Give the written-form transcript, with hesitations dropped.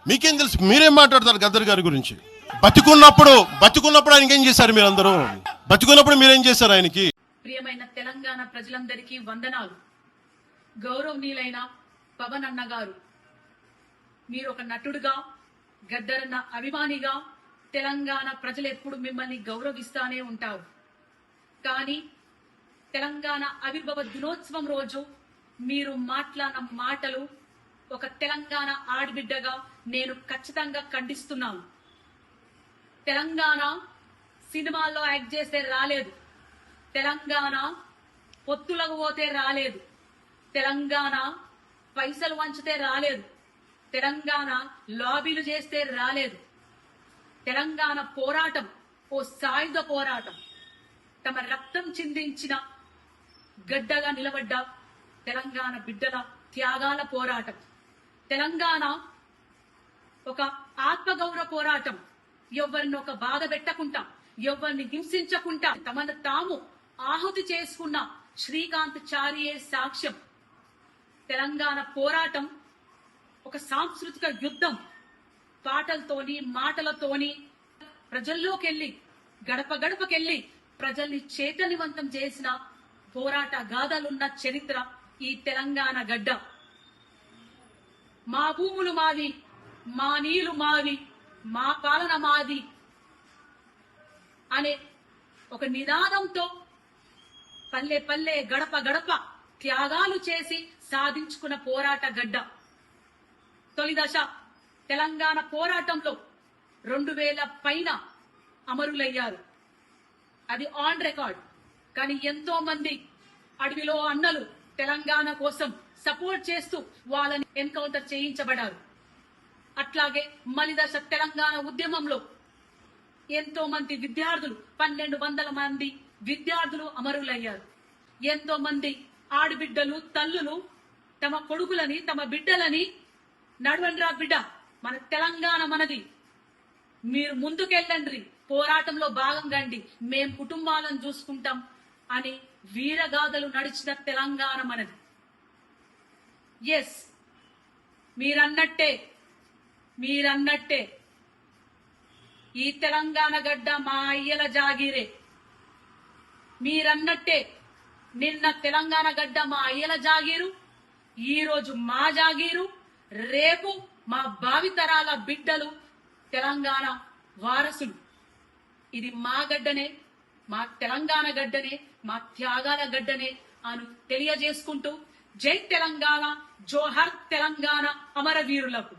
మీకేం తెలుసు? మీరేం మాట్లాడతారు గద్దర్ గారి గురించి? బతికున్నప్పుడు ఆయనకి ఏం చేశారు? మీరందరూ బతికున్నప్పుడు మీరేం చేశారు ఆయనకి? ప్రియమైన తెలంగాణ ప్రజలందరికీ వందనాలు. గౌరవనీయులైన పవన్ అన్న గారు, మీరు ఒక నటుడుగా, గద్దరన్న అభిమానిగా తెలంగాణ ప్రజలు ఎప్పుడు మిమ్మల్ని గౌరవిస్తానే ఉంటారు. కానీ తెలంగాణ ఆవిర్భావ దినోత్సవం రోజు మీరు మాట్లాడిన మాటలు ఒక తెలంగాణ ఆడబిడ్డగా నేను ఖచ్చితంగా ఖండిస్తున్నాను. తెలంగాణ సినిమాల్లో యాక్ట్ చేస్తే రాలేదు, తెలంగాణ పొత్తులకు పోతే రాలేదు, తెలంగాణ పైసలు వంచితే రాలేదు, తెలంగాణ లాబీలు చేస్తే రాలేదు. తెలంగాణ పోరాటం ఓ సాయుధ పోరాటం. తమ రక్తం చిందించిన గడ్డగా నిలబడ్డ తెలంగాణ బిడ్డల త్యాగాల పోరాటం. తెలంగాణ ఒక ఆత్మగౌరవ పోరాటం. ఎవరిని ఒక బాధ పెట్టకుండా, ఎవరిని హింసించకుండా తమను తాము ఆహుతి చేసుకున్న శ్రీకాంత్ చారియే సాక్ష్యం. తెలంగాణ పోరాటం ఒక సాంస్కృతిక యుద్ధం. పాటలతోని, మాటలతోని ప్రజల్లోకెళ్ళి, గడప గడపకెళ్ళి ప్రజల్ని చైతన్యవంతం చేసిన పోరాట గాథలున్న చరిత్ర ఈ తెలంగాణ గడ్డ. మా భూములు మావి, మా నీళ్లు మావి, మా పాలన మాది అనే ఒక నినాదంతో పల్లె పల్లె, గడప గడప త్యాగాలు చేసి సాధించుకున్న పోరాట గడ్డ. తొలి దశ తెలంగాణ పోరాటంలో 2000 పైన అమరులయ్యారు. అది ఆన్ రికార్డ్. కానీ ఎంతో మంది అడవిలో అన్నలు తెలంగాణ కోసం సపోర్ట్ చేస్తూ వాళ్ళని ఎన్కౌంటర్ చేయించబడ్డారు. అట్లాగే మలిదశ తెలంగాణ ఉద్యమంలో ఎంతో మంది విద్యార్థులు, 1200 మంది విద్యార్థులు అమరులయ్యారు. ఎంతో మంది ఆడబిడ్డలు, తల్లులు తమ కొడుకులని, తమ బిడ్డలని నడవండ్రా బిడ్డ, మన తెలంగాణ మనది, మీరు ముందుకెళ్ళండి, పోరాటంలో భాగంగా అండి, మేం కుటుంబాలను చూసుకుంటాం అని వీరగాథలు నడిచిన తెలంగాణ మనది. ఎస్, మీరన్నట్టే ఈ తెలంగాణ గడ్డ మా అయ్యల జాగీరే. మీరన్నట్టే నిన్న తెలంగాణ గడ్డ మా అయ్యల జాగీరు, ఈ రోజు మా జాగీరు, రేపు మా భావితరాల బిడ్డలు తెలంగాణ వారసులు. ఇది మా గడ్డనే, మా తెలంగాణ గడ్డనే, మా త్యాగాల గడ్డనే అని తెలియజేసుకుంటూ జై తెలంగాణ, జోహర్ తెలంగాణ అమరవీరులకు.